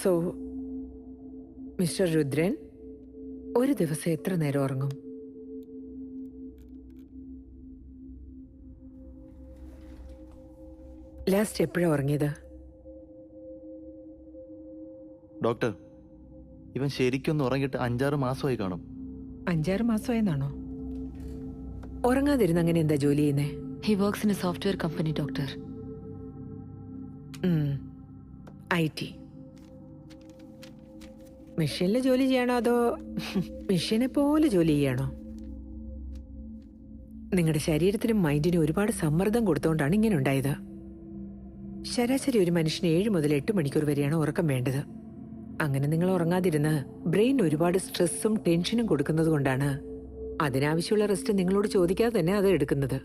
So mister Rudran, ഒരു ദിവസം എത്ര നേരം ഉറങ്ങും? ലാസ്റ്റ് എപ്പോഴാണ് ഉറങ്ങിയത്? ഡോക്ടർ, ഇവൻ ശരിക്കൊന്ന് ഉറങ്ങിയിട്ട് 5-6 മാസമായി കാണും. 5-6 മാസമായെന്നാണോ? ഉറങ്ങാതിരുന്ന് അങ്ങനെ എന്താ ജോലി ചെയ്യുന്നേ? He works in a software company, doctor. IT. മെഷീനിൽ ജോലി ചെയ്യണോ അതോ മെഷീനെ പോലെ ജോലി ചെയ്യണോ? നിങ്ങളുടെ ശരീരത്തിനും മൈൻഡിനും ഒരുപാട് സമ്മർദ്ദം കൊടുത്തുകൊണ്ടാണ് ഇങ്ങനെ ഉണ്ടായത്. ശരാശരി ഒരു മനുഷ്യന് 7 മുതൽ 8 മണിക്കൂർ വരെയാണ് ഉറക്കം വേണ്ടത്. അങ്ങനെ നിങ്ങൾ ഉറങ്ങാതിരുന്ന് ബ്രെയിൻ ഒരുപാട് സ്ട്രെസ്സും ടെൻഷനും കൊടുക്കുന്നത് കൊണ്ടാണ് അതിനാവശ്യമുള്ള റെസ്റ്റ് നിങ്ങളോട് ചോദിക്കാതെ തന്നെ അത് എടുക്കുന്നത്.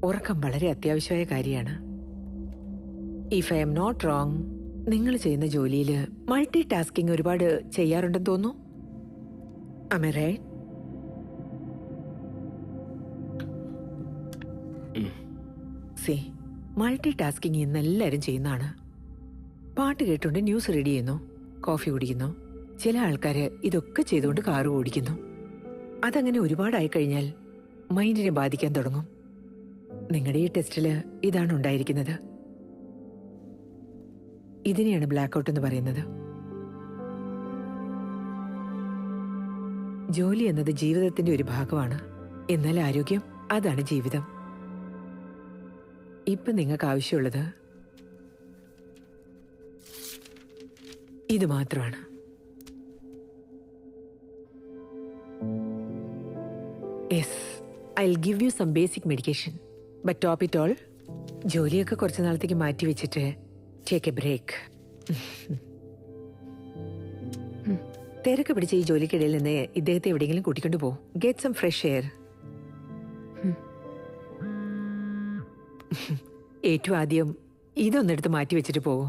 ഉറക്കം വളരെ അത്യാവശ്യമായ കാര്യമാണ്. If I am not wrong, നിങ്ങൾ ചെയ്യുന്ന ജോലിയിൽ മൾട്ടി ടാസ്കിങ് ഒരുപാട് ചെയ്യാറുണ്ടെന്ന് തോന്നുന്നു. Am I right? See, multi tasking ഇന്ന് എല്ലാവരും ചെയ്യുന്നതാണ്. പാട്ട് കേട്ടുകൊണ്ട് ന്യൂസ് റീഡ് ചെയ്യുന്നു, കോഫി കുടിക്കുന്നു, ചില ആൾക്കാർ ഇതൊക്കെ ചെയ്തുകൊണ്ട് കാറ് ഓടിക്കുന്നു. അതങ്ങനെ ഒരുപാടായി കഴിഞ്ഞാൽ മൈൻഡിനെ ബാധിക്കാൻ തുടങ്ങും. നിങ്ങളുടെ ഈ ടെസ്റ്റിൽ ഇതാണ് ഉണ്ടായിരിക്കുന്നത്. ഇതിനെയാണ് ബ്ലാക്ക് ഔട്ട് എന്ന് പറയുന്നത്. ജോലി എന്നത് ജീവിതത്തിന്റെ ഒരു ഭാഗമാണ്. എന്നാൽ ആരോഗ്യം, അതാണ് ജീവിതം. ഇപ്പൊ നിങ്ങൾക്ക് ആവശ്യമുള്ളത് ഇത് മാത്രമാണ്. Yes, I'll give you some basic medication. But top it all, ജോലിയൊക്കെ കുറച്ച് നാളത്തേക്ക് മാറ്റി വെച്ചിട്ട് ടേക്ക് എ ബ്രേക്ക്. തിരക്ക് പിടിച്ച ഈ ജോലിക്കിടയിൽ നിന്ന് ഇദ്ദേഹത്തെ എവിടെയെങ്കിലും കൂട്ടിക്കൊണ്ട് പോകും. Get some fresh air. ഏറ്റവും ആദ്യം ഇതൊന്നെടുത്ത് മാറ്റി വെച്ചിട്ട് പോകും.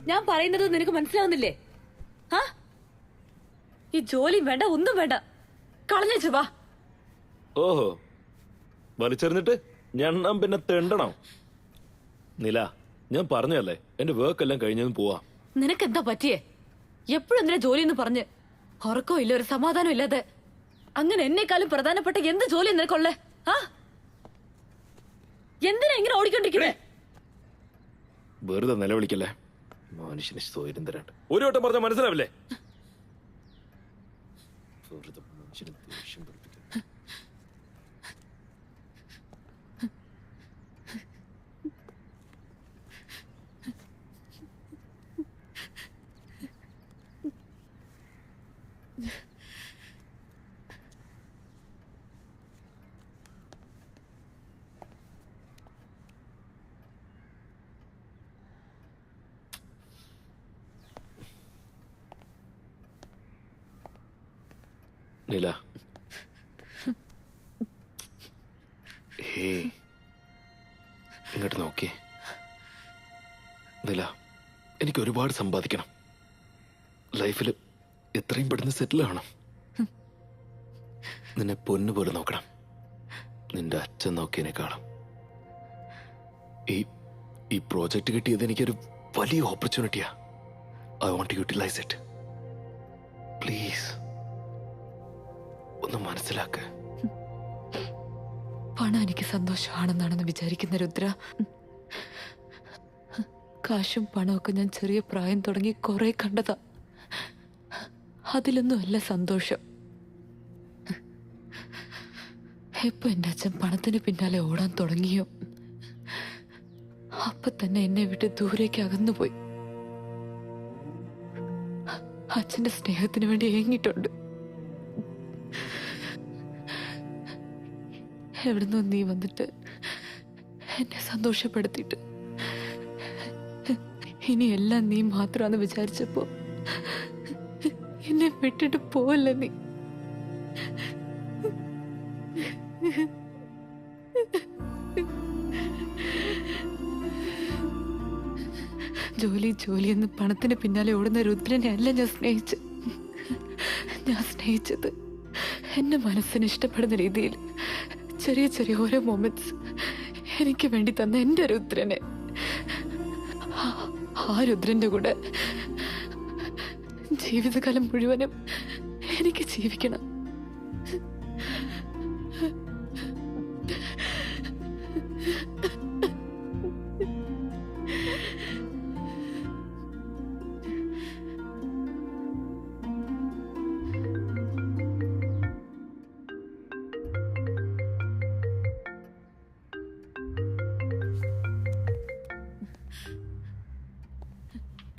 ഞാൻ പറയുന്നത് നിനക്ക് മനസ്സിലാവുന്നില്ലേ? ഈ ജോലിയും വേണ്ട, ഒന്നും വേണ്ട, കളഞ്ഞു വാ. ഓഹോ, വലിച്ചെറിഞ്ഞിട്ട് ഞണ്ണം പിന്നെ തെണ്ടണം. നില, ഞാൻ പറഞ്ഞല്ലേ എന്റെ വർക്ക് എല്ലാം കഴിഞ്ഞതും പോവാ. നിനക്കെന്താ പറ്റിയേ? എപ്പോഴും എന്തിനാ ജോലി എന്ന് പറഞ്ഞ് ഉറക്കവും ഇല്ല, ഒരു സമാധാനം ഇല്ലാതെ. അങ്ങനെ എന്നെക്കാളും പ്രധാനപ്പെട്ട എന്ത് ജോലി നിനക്കുള്ളേ? എന്തിനാ ഇങ്ങനെ ഓടിക്കൊണ്ടിരിക്കുന്നേ? വെറുതെ നിലവിളിക്കല്ലേ, മനുഷ്യന് സ്വയം തരാണ്ട്. ഒരു വട്ടം പറഞ്ഞാൽ മനസ്സിലാവില്ലേ? വെറുതെ മനുഷ്യന് ദേഷ്യം പിടിപ്പിക്കും. നില, ഇങ്ങോട്ട് നോക്കിയേ. നില, എനിക്ക് ഒരുപാട് സമ്പാദിക്കണം. ലൈഫിൽ എത്രയും പെട്ടെന്ന് സെറ്റിൽ ആവണം. നിന്നെ പൊന്നുപോലെ നോക്കണം, നിന്റെ അച്ഛൻ നോക്കിയതിനേക്കാളും. ഈ പ്രോജക്റ്റ് കിട്ടിയത് എനിക്കൊരു വലിയ ഓപ്പർച്യൂണിറ്റിയാ. I want to utilise it. Please ഒന്ന് മനസ്സിലാക്ക. പണം എനിക്ക് സന്തോഷമാണെന്നാണെന്ന് വിചാരിക്കുന്ന രുദ്ര, കാശും പണമൊക്കെ ഞാൻ ചെറിയ പ്രായം തുടങ്ങി കുറെ കണ്ടതാ. അതിലൊന്നും അല്ല സന്തോഷം. എപ്പോ എന്റെ അച്ഛൻ പണത്തിന് പിന്നാലെ ഓടാൻ തുടങ്ങിയോ അപ്പൊ തന്നെ എന്നെ വിട്ട് ദൂരേക്ക് അകന്നുപോയി. അച്ഛന്റെ സ്നേഹത്തിന് വേണ്ടി ഏങ്ങിയിട്ടുണ്ട്. എവിടുന്നോ നീ വന്നിട്ട് എന്നെ സന്തോഷപ്പെടുത്തിയിട്ട് ഇനി എല്ലാം നീ മാത്രമാണെന്ന് വിചാരിച്ചപ്പോ എന്നെ വിട്ടിട്ട് പോവല്ല നീ. ജോലി ജോലി എന്ന് പണത്തിന് പിന്നാലെ ഓടുന്ന രുദ്രനെ അല്ല ഞാൻ സ്നേഹിച്ചത്. എന്നെ മനസ്സിന് ഇഷ്ടപ്പെടുന്ന രീതിയിൽ ചെറിയ ചെറിയ ഓരോ മൊമെന്റ്സ് എനിക്ക് വേണ്ടി തന്ന എന്റെ രുദ്രനെ, ആ രുദ്രന്റെ കൂടെ ജീവിതകാലം മുഴുവനും എനിക്ക് ജീവിക്കണം.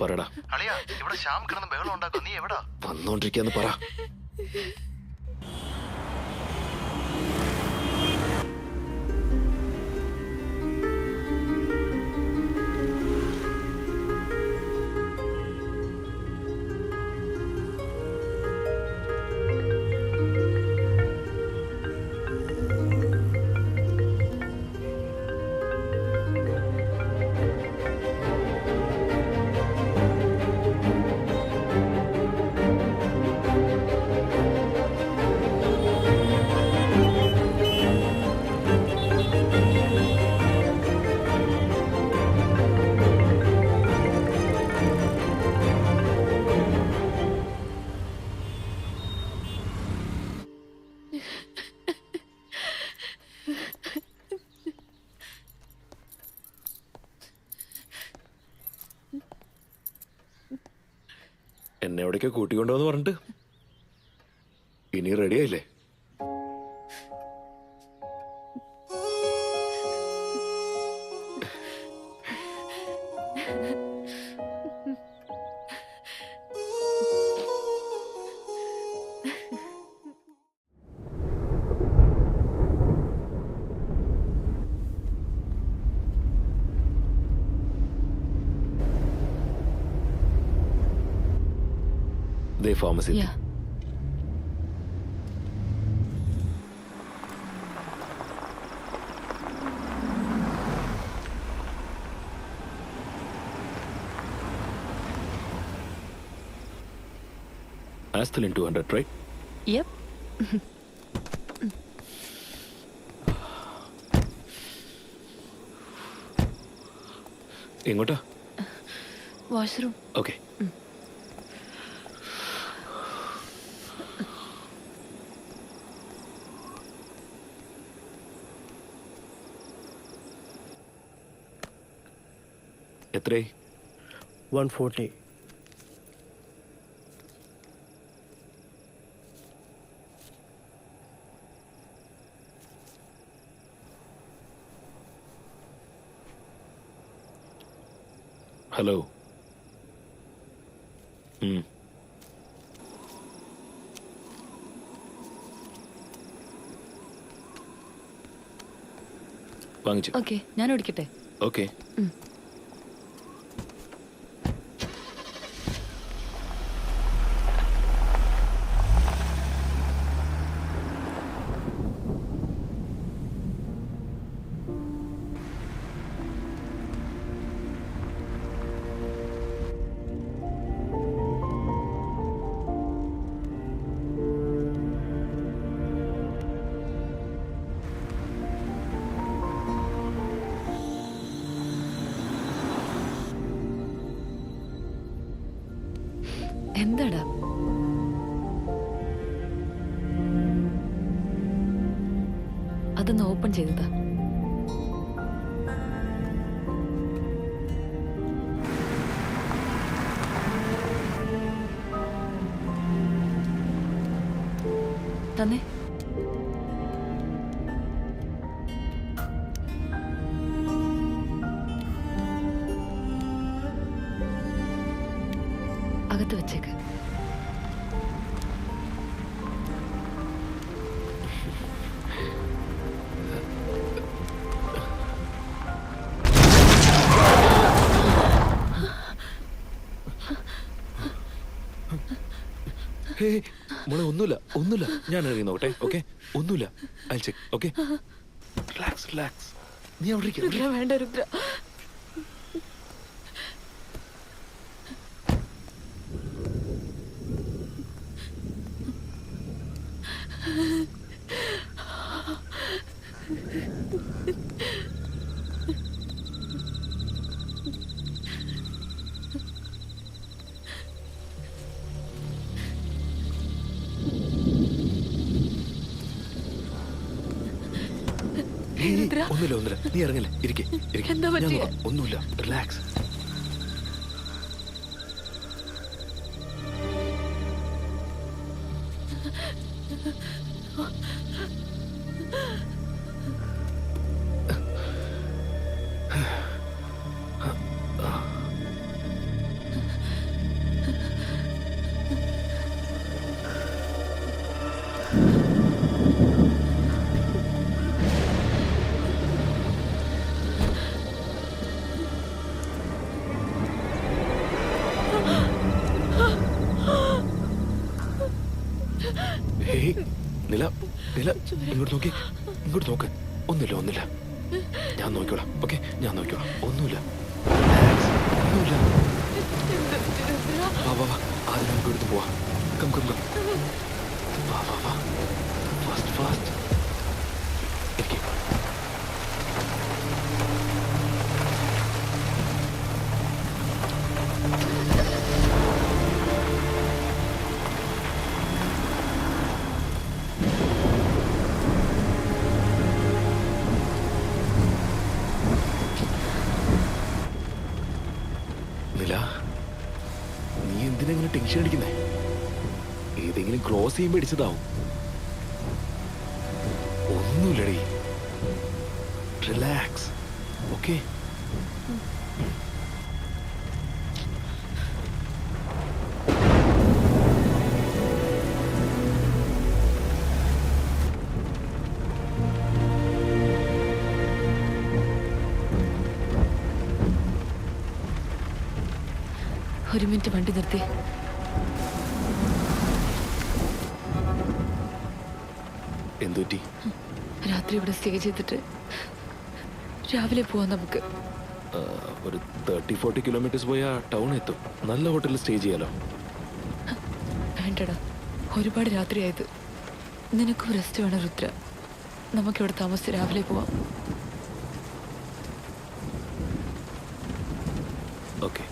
പറടാ, അളിയാ ഇവിടെ ശ്യാം കിടന്ന് ബഹളം ഉണ്ടാക്കും. നീ എവിടാ? വന്നോണ്ടിരിക്കാന്ന് പറ. എന്നെ എവിടേക്കോ കൂട്ടിക്കൊണ്ടോന്ന് പറഞ്ഞിട്ട് ഇനി റെഡി ആയില്ലേ? ദേ pharmacy. Yeah. Asthilin 200, right? Yep. എങ്ങോട്ടാ? വാഷ്റൂം. ഓക്കെ. എത്രയായി? 140. ഹലോ. വാങ്ങിച്ചു. ഓക്കെ, ഞാൻ ഓടിക്കട്ടെ. ഓക്കെ. എന്താടാ? അതൊന്ന് ഓപ്പൺ ചെയ്തതാ. തന്നെ അകത്ത് വെച്ചേക്ക്. മോളെ ഒന്നുമില്ല ഞാൻ ഇറങ്ങി നോക്കട്ടെ. ഓക്കെ, ഒന്നുമില്ല. I check. Okay, relax. നീ അവിടെ ഇരിക്ക്. രുദ്ര, വേണ്ട രുദ്ര. രുദ്ര ഒന്നുമില്ല നീ ഇറങ്ങല്ലേ ഇരിക്കെ എന്താ പറ്റിയെ? ഒന്നുമില്ല റിലാക്സ്. ഹേയ് നില നില ഇങ്ങോട്ട് നോക്ക് ഒന്നുമില്ല ഞാൻ നോക്കിക്കോളാം. ഓക്കെ ഞാൻ നോക്കിക്കോളാം. ഒന്നുമില്ല ഒന്നുമില്ല. വാ ആദ്യം നമുക്ക് എടുത്ത് പോവാം. കം വാ ഫാസ്റ്റ് ഇരിക്കെ. നില നീ എന്തിനെങ്ങനെ ടെൻഷൻ അടിക്കുന്നേ? ഏതെങ്കിലും ക്രോസ് ചെയ്യുമ്പോൾ ഇടിച്ചതാവും. ഒന്നുമില്ലടി, റിലാക്സ്. ഓക്കെ ഒരു മിനിറ്റ് വണ്ടി നിർത്തി. എന്തുപറ്റി? രാത്രി ഇവിടെ സ്റ്റേ ചെയ്തിട്ട് രാവിലെ പോവാം നമുക്ക്. ഒരു 30-40 കിലോമീറ്റേഴ്സ് പോയാൽ ടൗൺ എത്തും. നല്ല ഹോട്ടലിൽ സ്റ്റേ ചെയ്യാലോ. വേണ്ടടാ, ഒരുപാട് രാത്രിയായത്. നിനക്കും റെസ്റ്റ് വേണം രുദ്ര. നമുക്കിവിടെ താമസിച്ച് രാവിലെ പോവാം. ഓക്കെ